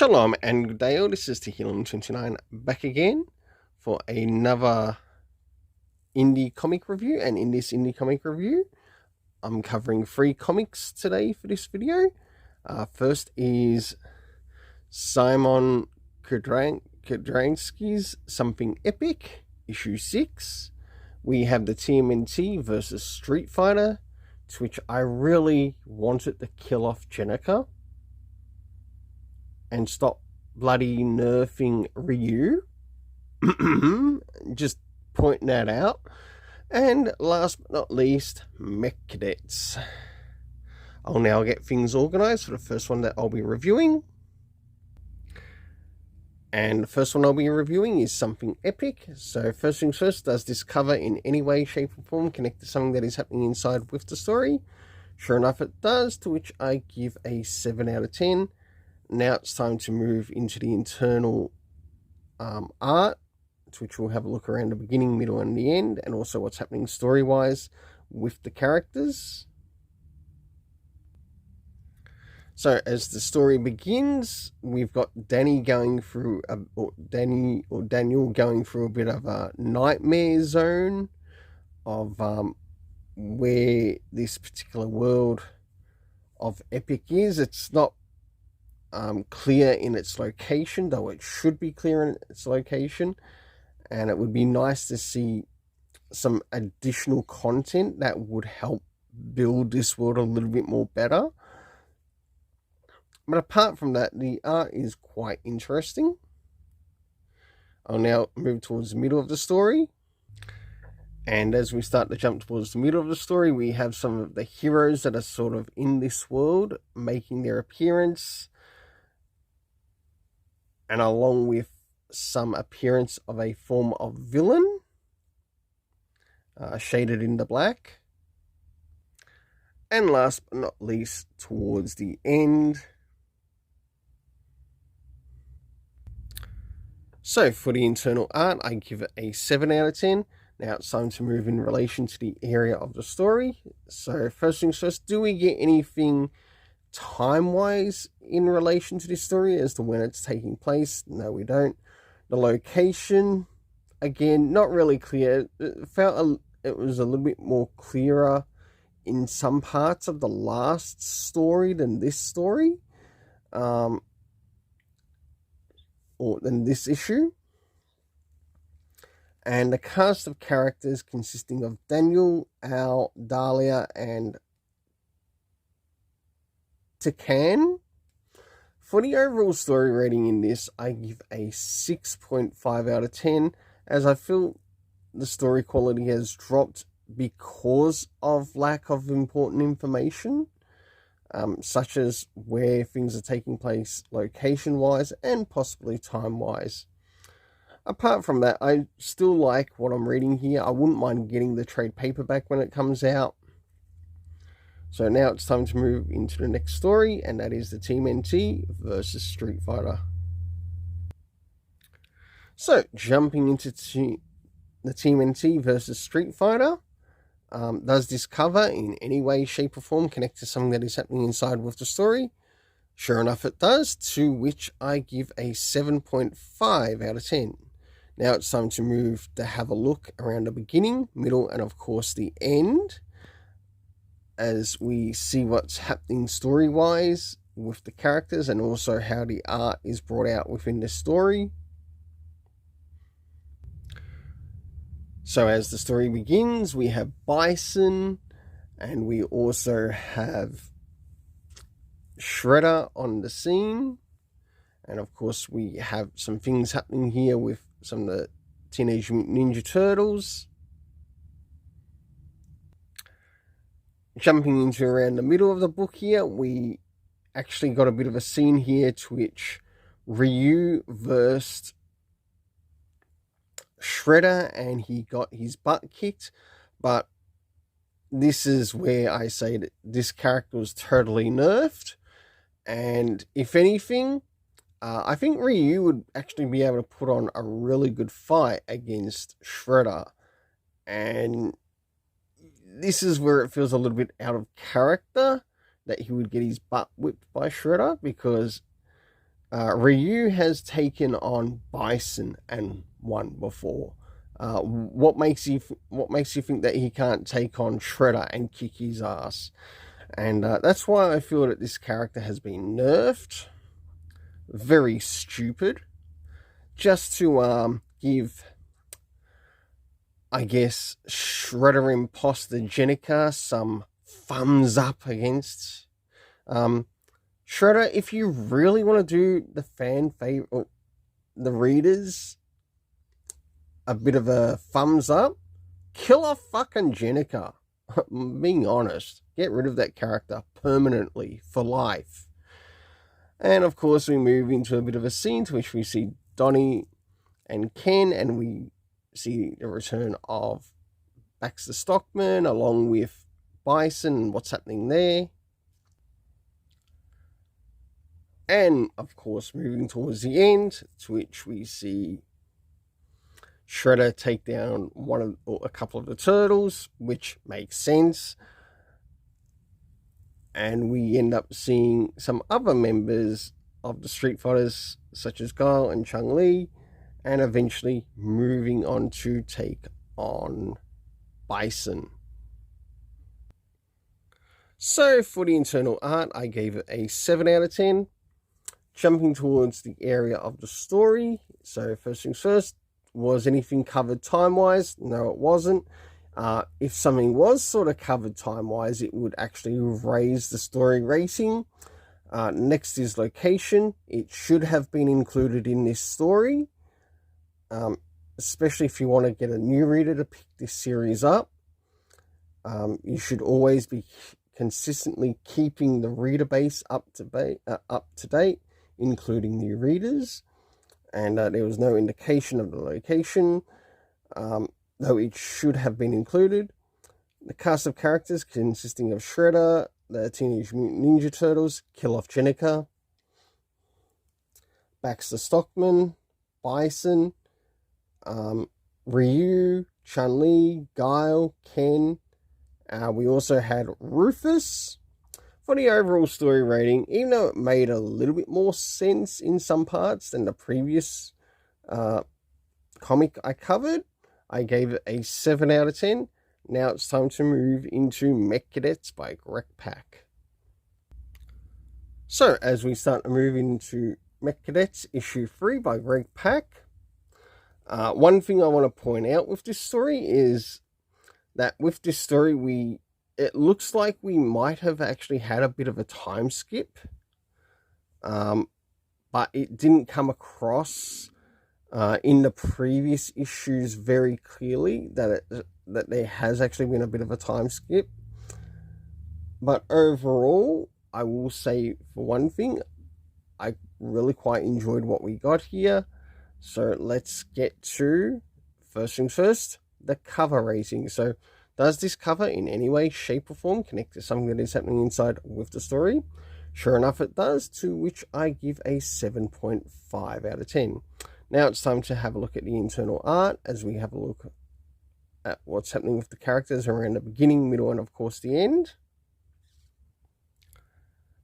Shalom and good day all, this is Tehillim29 back again for another indie comic review, and in this indie comic review I'm covering 3 comics today for this video. First is Simon Kudransky's Something Epic, issue 6. We have the TMNT versus Street Fighter, to which I really wanted to kill off Jenica and stop bloody nerfing Ryu. Just pointing that out. And last but not least, Mech Cadets. I'll now get things organized for the first one that I'll be reviewing. And the first one I'll be reviewing is Something Epic. So first things first, does this cover in any way, shape or form connect to something that is happening inside with the story? Sure enough it does, to which I give a 7 out of 10. Now it's time to move into the internal art, to which we'll have a look around the beginning, middle and the end, and also what's happening story-wise with the characters. So as the story begins, we've got Daniel going through a bit of a nightmare zone of where this particular world of Epic is. It's not clear in its location, though it should be clear in its location, and it would be nice to see some additional content that would help build this world a little bit more better. But apart from that, the art is quite interesting. I'll now move towards the middle of the story, and as we start to jump towards the middle of the story, we have some of the heroes that are sort of in this world making their appearance, and along with some appearance of a form of villain, shaded in the black. And last but not least, towards the end. So for the internal art, I give it a 7 out of 10. Now it's time to move in relation to the area of the story. So first things first, do we get anything time-wise in relation to this story as to when it's taking place? No, we don't. The location, again, not really clear. It was a little bit more clearer in some parts of the last story than this story, or than this issue. And the cast of characters consisting of Daniel, Al, Dahlia, and Takan. For the overall story rating in this, I give a 6.5 out of 10, as I feel the story quality has dropped because of lack of important information, such as where things are taking place location-wise and possibly time-wise. Apart from that, I still like what I'm reading here. I wouldn't mind getting the trade paperback when it comes out. So now it's time to move into the next story, and that is the TMNT versus Street Fighter. So jumping into the TMNT versus Street Fighter, does this cover in any way, shape or form connect to something that is happening inside with the story? Sure enough it does, to which I give a 7.5 out of 10. Now it's time to move to have a look around the beginning, middle and of course the end, as we see what's happening story-wise with the characters and also how the art is brought out within the story. So as the story begins, we have Bison, and we also have Shredder on the scene. And of course we have some things happening here with some of the Teenage Mutant Ninja Turtles. Jumping into around the middle of the book here, we actually got a bit of a scene here to which Ryu versed Shredder and he got his butt kicked. But this is where I say that this character was totally nerfed, and if anything, I think Ryu would actually be able to put on a really good fight against Shredder. And this is where it feels a little bit out of character that he would get his butt whipped by Shredder, because Ryu has taken on Bison and won before. What makes you think that he can't take on Shredder and kick his ass? And that's why I feel that this character has been nerfed. Very stupid. Just to give, I guess, Shredder Imposter Jenica some thumbs up against. Shredder, if you really want to do the fan favorite, the readers, a bit of a thumbs up, kill off fucking Jenica. Being honest, get rid of that character permanently for life. And of course, we move into a bit of a scene to which we see Donnie and Ken, and we see the return of Baxter Stockman along with Bison and what's happening there. And of course, moving towards the end, to which we see Shredder take down a couple of the turtles, which makes sense. And we end up seeing some other members of the Street Fighters, such as Guile and Chun-Li, and eventually moving on to take on Bison. So for the internal art, I gave it a 7 out of 10. Jumping towards the area of the story. So first things first, was anything covered time-wise? No, it wasn't. If something was sort of covered time-wise, it would actually raise the story rating. Next is location. It should have been included in this story, especially if you want to get a new reader to pick this series up. You should always be consistently keeping the reader base up to date, including new readers. And there was no indication of the location, though it should have been included. The cast of characters consisting of Shredder, the Teenage Mutant Ninja Turtles, Kill Off Jenica, Baxter Stockman, Bison, Ryu, Chun-Li, Guile, Ken. We also had Rufus. For the overall story rating, even though it made a little bit more sense in some parts than the previous comic I covered, I gave it a 7 out of 10. Now it's time to move into Mech Cadets by Greg Pak. So, as we start to move into Mech Cadets issue 3 by Greg Pak, one thing I want to point out with this story is that with this story, it looks like we might have actually had a bit of a time skip, but it didn't come across in the previous issues very clearly that there has actually been a bit of a time skip. But overall, I will say, for one thing, I really quite enjoyed what we got here. So let's get to, first things first, the cover rating. So does this cover in any way, shape or form connect to something that is happening inside with the story? Sure enough it does, to which I give a 7.5 out of 10. Now it's time to have a look at the internal art as we have a look at what's happening with the characters around the beginning, middle and of course the end.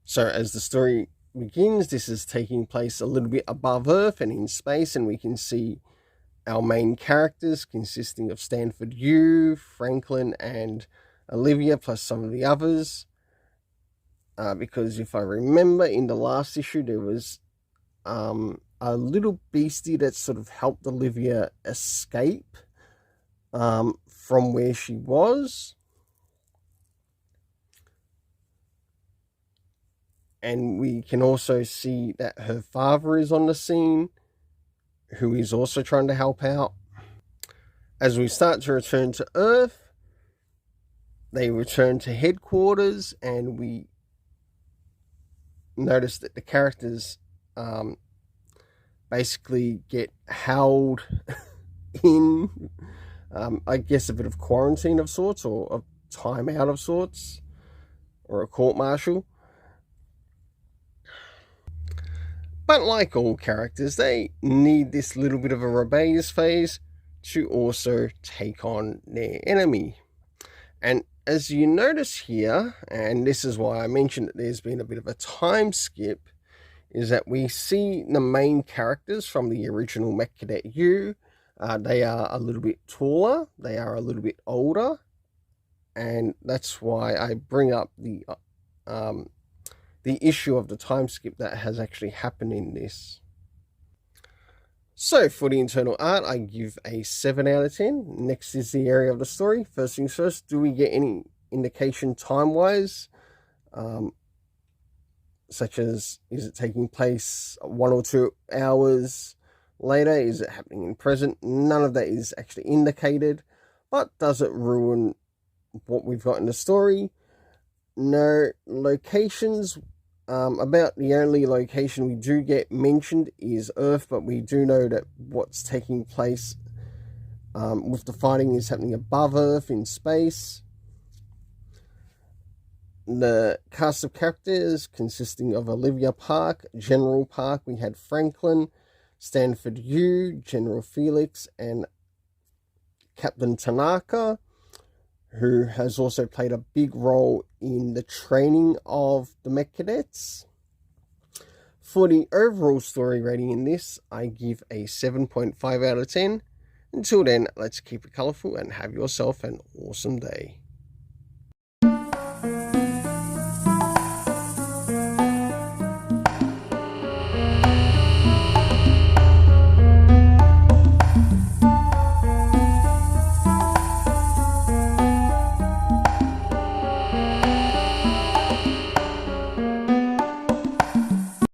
So as the story begins, this is taking place a little bit above Earth and in space, and we can see our main characters consisting of Stanford Yu, Franklin, and Olivia, plus some of the others. Because if I remember, in the last issue, there was a little beastie that sort of helped Olivia escape from where she was. And we can also see that her father is on the scene, who is also trying to help out. As we start to return to Earth, they return to headquarters, and we notice that the characters basically get held in, I guess, a bit of quarantine of sorts, or a time out of sorts, or a court-martial. But like all characters, they need this little bit of a rebellious phase to also take on their enemy. And as you notice here, and this is why I mentioned that there's been a bit of a time skip, is that we see the main characters from the original Mech Cadet U. They are a little bit taller, they are a little bit older, and that's why I bring up the issue of the time skip that has actually happened in this. So for the internal art, I give a 7 out of 10. Next is the area of the story. First things first, do we get any indication time-wise? Such as, is it taking place 1 or 2 hours later? Is it happening in present? None of that is actually indicated. But does it ruin what we've got in the story? No. Locations, about the only location we do get mentioned is Earth, but we do know that what's taking place with the fighting is happening above Earth in space. The cast of characters consisting of Olivia Park, General Park, we had Franklin, Stanford U, General Felix, and Captain Tanaka, who has also played a big role in the training of the Mech Cadets. For the overall story rating in this, I give a 7.5 out of 10. Until then, let's keep it colourful and have yourself an awesome day.